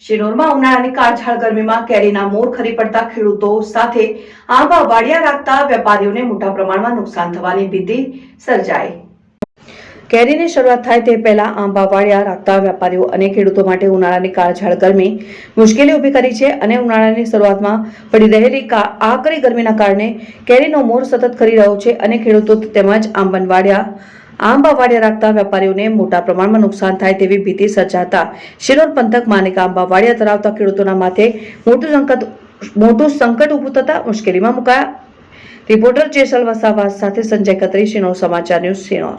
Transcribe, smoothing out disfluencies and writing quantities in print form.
શિનોરમાં ઉનાળાની કાળઝાળ ગરમીમાં કેરીના મોર ખરી પડતા ખેડૂતો સાથે આંબા વાડિયા રાખતા વેપારીઓને મોટા પ્રમાણમાં નુકસાન થવાની ભીતિ સર્જાઈ। કેરીની શરૂઆત થાય તે પહેલા આંબા વાડિયા રાખતા વેપારીઓ અને ખેડૂતો માટે ઉનાળાની કાળઝાળ ગરમી મુશ્કેલી ઊભી કરી છે અને ઉનાળાની શરૂઆતમાં પડી રહેલી આકરી ગરમીના કારણે કેરીનો મોર સતત ખરી રહ્યો છે અને ખેડૂતો તેમજ આંબા વાડિયા રાખતા વેપારીઓને મોટા પ્રમાણમાં નુકસાન થાય તેવી ભીતિ સર્જાતા શિનોર પંથક માનેકા આંબા વાડિયા ધરાવતા ખેડૂતોના માથે મોટું સંકટ ઊભું થતા મુશ્કેલીમાં મુકાયા। રિપોર્ટર જેસલ વસાવા સાથે સંજય ખત્રી, શિનોર સમાચાર ન્યૂઝ, શિનોર।